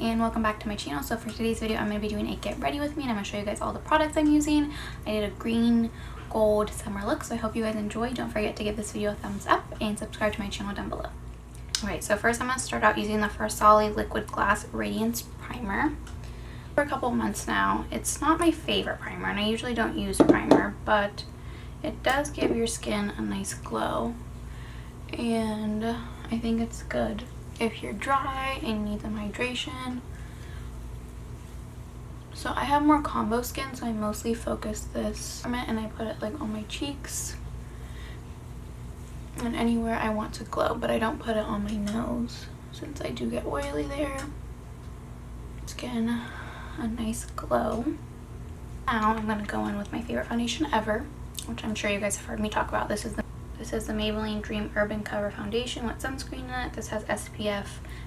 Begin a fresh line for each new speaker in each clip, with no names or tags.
and welcome back to my channel. So for today's video I'm going to be doing a get ready with me, and I'm going to show you guys all the products I'm using. I did a green gold summer look, so I hope you guys enjoy. Don't forget to give this video a thumbs up and subscribe to my channel down below. Alright, so first I'm going to start out using the First Solid Liquid Glass Radiance Primer. For a couple months now, it's not my favorite primer, and I usually don't use primer, but it does give your skin a nice glow, and I think it's good if you're dry and need some hydration. So I have more combo skin, so I mostly focus this from it, and I put it like on my cheeks and anywhere I want to glow, but I don't put it on my nose since I do get oily there. It's getting a nice glow. Now I'm gonna go in with my favorite foundation ever, which I'm sure you guys have heard me talk about. This is the Maybelline Dream Urban Cover Foundation with sunscreen in it. This has SPF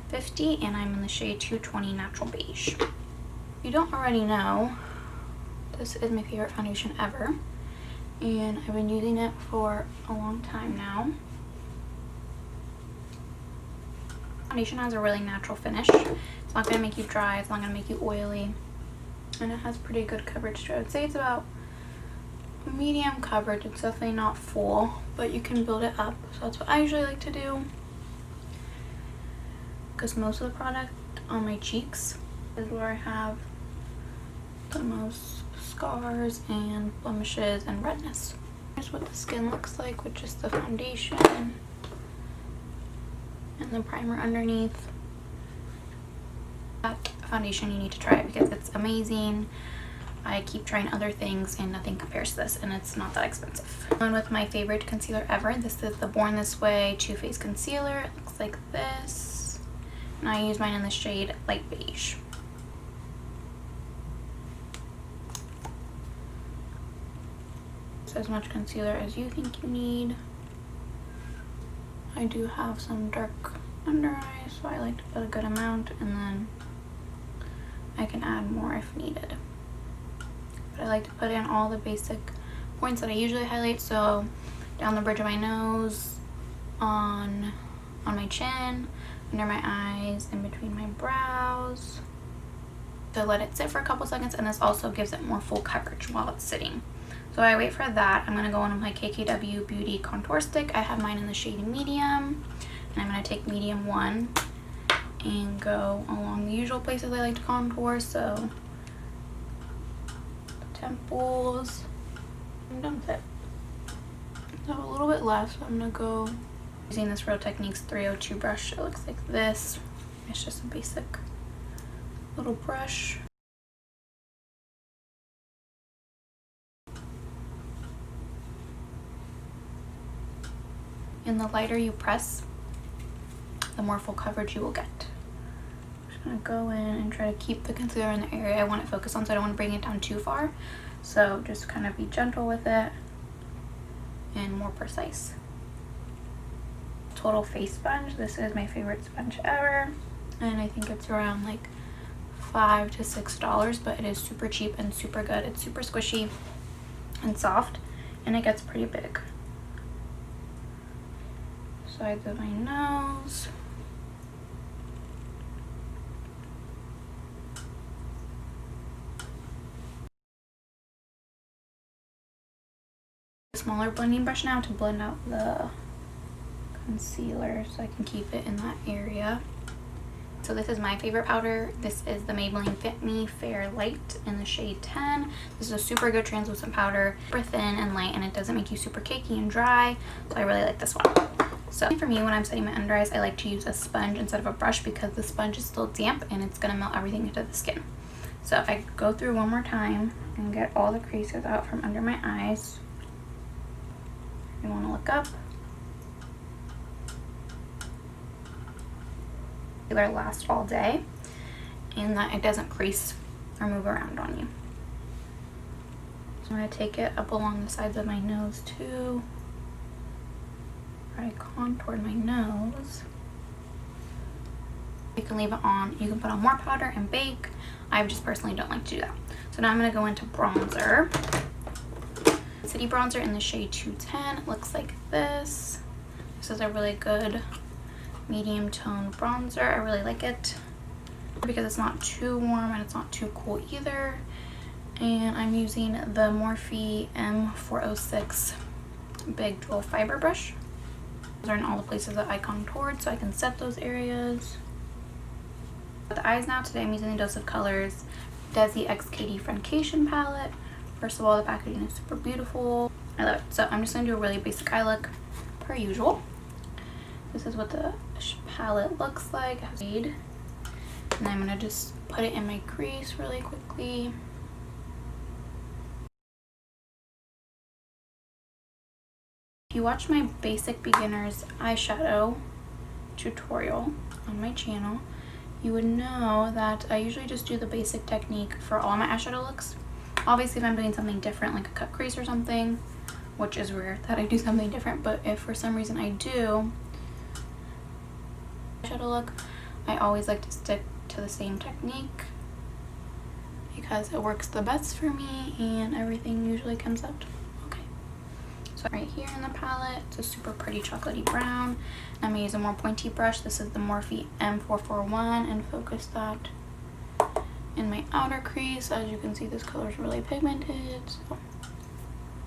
50, and I'm in the shade 220 Natural Beige. If you don't already know, this is my favorite foundation ever, and I've been using it for a long time now. Foundation has a really natural finish. It's not going to make you dry, it's not going to make you oily, and it has pretty good coverage too. I would say it's about medium coverage. It's definitely not full, but you can build it up, so that's what I usually like to do, because most of the product on my cheeks is where I have the most scars and blemishes and redness. Here's what the skin looks like with just the foundation and the primer underneath. That foundation, you need to try it because it's amazing. I keep trying other things and nothing compares to this, and it's not that expensive. Going with my favorite concealer ever. This is the Born This Way Too Faced Concealer. It looks like this, and I use mine in the shade Light Beige. It's as much concealer as you think you need. I do have some dark under eyes, so I like to put a good amount, and then I can add more if needed. But I like to put in all the basic points that I usually highlight, so down the bridge of my nose, on my chin, under my eyes, in between my brows. So let it sit for a couple seconds, and this also gives it more full coverage while it's sitting. So I wait for that. I'm going to go in with my KKW Beauty Contour Stick. I have mine in the shade Medium, and I'm going to take Medium 1 and go along the usual places I like to contour, so temples. I'm done with it. I have a little bit left, so I'm gonna go using this Real Techniques 302 brush. It looks like this. It's just a basic little brush. And the lighter you press, the more full coverage you will get. I'm gonna go in and try to keep the concealer in the area I want it focused on, so I don't want to bring it down too far. So just kind of be gentle with it and more precise. Total Face Sponge. This is my favorite sponge ever, and I think it's around like $5 to $6, but it is super cheap and super good. It's super squishy and soft, and it gets pretty big. Sides of my nose. Smaller blending brush now to blend out the concealer so I can keep it in that area. So this is my favorite powder. This is the Maybelline Fit Me Fair Light in the shade 10. This is a super good translucent powder, super thin and light, and it doesn't make you super cakey and dry, so I really like this one. So for me, when I'm setting my under eyes, I like to use a sponge instead of a brush because the sponge is still damp and it's going to melt everything into the skin. So if I go through one more time and get all the creases out from under my eyes, you want to look up. It'll last all day, and that it doesn't crease or move around on you. So I'm going to take it up along the sides of my nose too. I contoured my nose. You can leave it on. You can put on more powder and bake. I just personally don't like to do that. So now I'm going to go into bronzer. City bronzer in the shade 210. It looks like this. This is a really good medium tone bronzer. I really like it. because it's not too warm and it's not too cool either. And I'm using the Morphe M406 big dual fiber brush. Those are in all the places that I contoured, so I can set those areas. For the eyes now, today I'm using the Dose of Colors Desi XKD Friendcation palette. First of all, the packaging is super beautiful. I love it. So I'm just going to do a really basic eye look per usual. This is what the palette looks like. And I'm going to just put it in my crease really quickly. If you watch my basic beginners eyeshadow tutorial on my channel, you would know that I usually just do the basic technique for all my eyeshadow looks. Obviously, if I'm doing something different, like a cut crease or something, which is rare that I do something different, but if for some reason I do eyeshadow look, I always like to stick to the same technique because it works the best for me and everything usually comes out okay. So right here in the palette, it's a super pretty chocolatey brown. I'm gonna use a more pointy brush. This is the Morphe M441 and focus that in my outer crease. As you can see, this color is really pigmented, so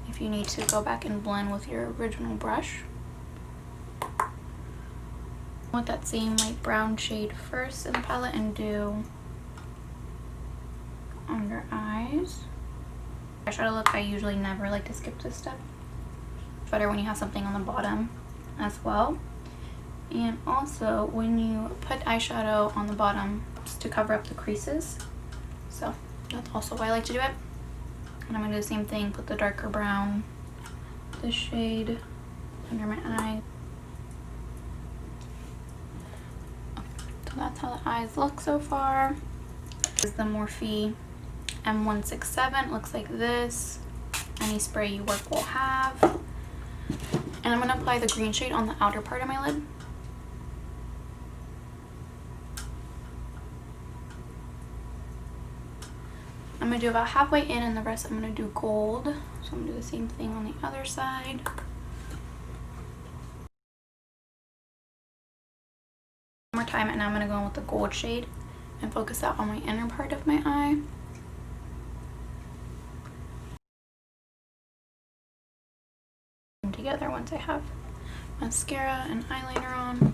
if you need to go back and blend with your original brush. With that same light brown shade first in the palette and do under eyes. Eyeshadow look, I usually never like to skip this step. It's better when you have something on the bottom as well. And also when you put eyeshadow on the bottom, just to cover up the creases. So that's also why I like to do it. And I'm going to do the same thing, put the darker brown, this shade, under my eye. So that's how the eyes look so far. This is the Morphe M167. It looks like this. Any spray you work will have. And I'm going to apply the green shade on the outer part of my lid. I'm going to do about halfway in and the rest I'm going to do gold. So I'm going to do the same thing on the other side. One more time, and now I'm going to go in with the gold shade and focus that on my inner part of my eye. Together once I have mascara and eyeliner on.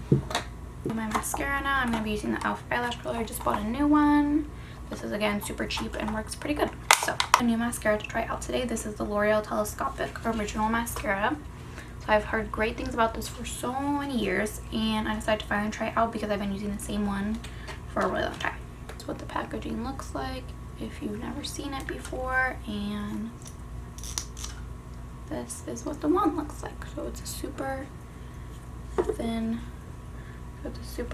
My mascara now, I'm going to be using the e.l.f. eyelash curler. I just bought a new one. This is again super cheap and works pretty good. So a new mascara to try out today. This is the L'Oreal Telescopic Original Mascara. So I've heard great things about this for so many years, and I decided to finally try it out because I've been using the same one for a really long time. That's what the packaging looks like if you've never seen it before, and this is what the wand looks like. So it's a super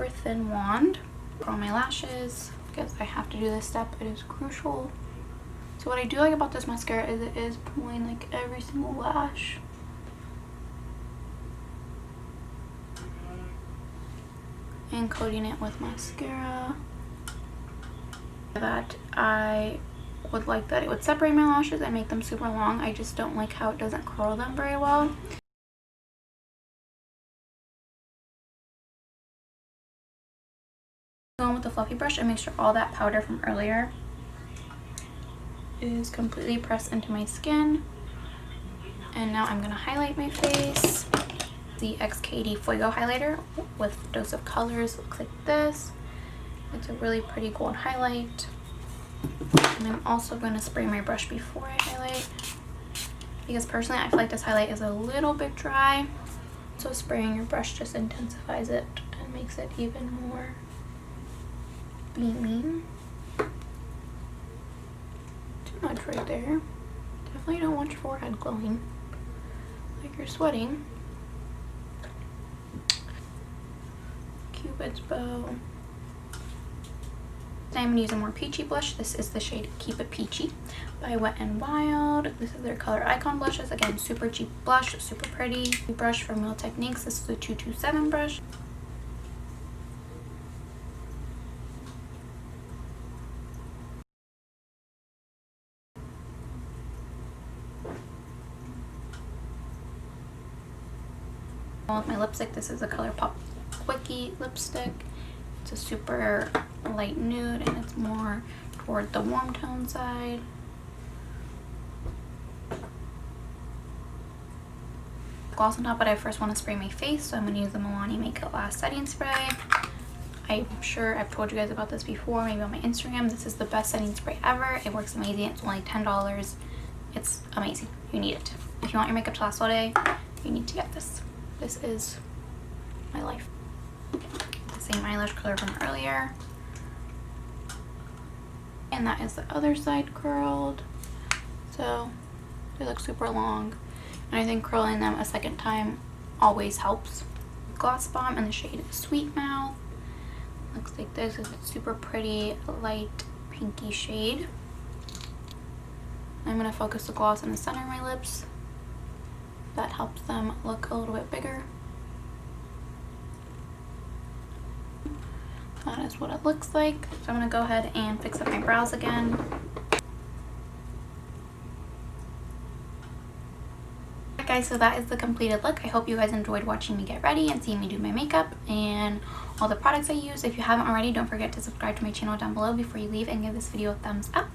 thin wand for all my lashes because I have to do this step. It is crucial. So what I do like about this mascara is it is pulling like every single lash. And coating it with mascara. That I would like that it would separate my lashes and make them super long. I just don't like how it doesn't curl them very well. Going with the fluffy brush and make sure all that powder from earlier is completely pressed into my skin. And now I'm going to highlight my face. The XKD Fuego highlighter with Dose of Colors looks like this. It's a really pretty gold highlight. And I'm also going to spray my brush before I highlight because personally I feel like this highlight is a little bit dry. So spraying your brush just intensifies it and makes it even more beaming. Too much right there. Definitely don't want your forehead glowing like you're sweating. Cupid's bow. I'm going to use a more peachy blush. This is the shade Keep It Peachy by Wet n Wild. This is their color icon blushes. Again, super cheap blush, super pretty. Brush from Real Techniques. This is the 227 brush. With my lipstick, this is the ColourPop Quickie lipstick. It's a super light nude and it's more toward the warm tone side. Gloss on top, but I first want to spray my face, so I'm going to use the Milani Make It Last setting spray. I'm sure I've told you guys about this before, maybe on my Instagram. This is the best setting spray ever. It works amazing. It's only $10. It's amazing. You need it. If you want your makeup to last all day, you need to get this. This is my life. The same eyelash color from earlier. And that is the other side curled. So they look super long. And I think curling them a second time always helps. Gloss Bomb in the shade Sweet Mouth. Looks like this. Is a super pretty light pinky shade. I'm going to focus the gloss in the center of my lips. That helps them look a little bit bigger. That is what it looks like. So I'm going to go ahead and fix up my brows again. Guys, so that is the completed look. I hope you guys enjoyed watching me get ready and seeing me do my makeup and all the products I use. If you haven't already, don't forget to subscribe to my channel down below before you leave and give this video a thumbs up.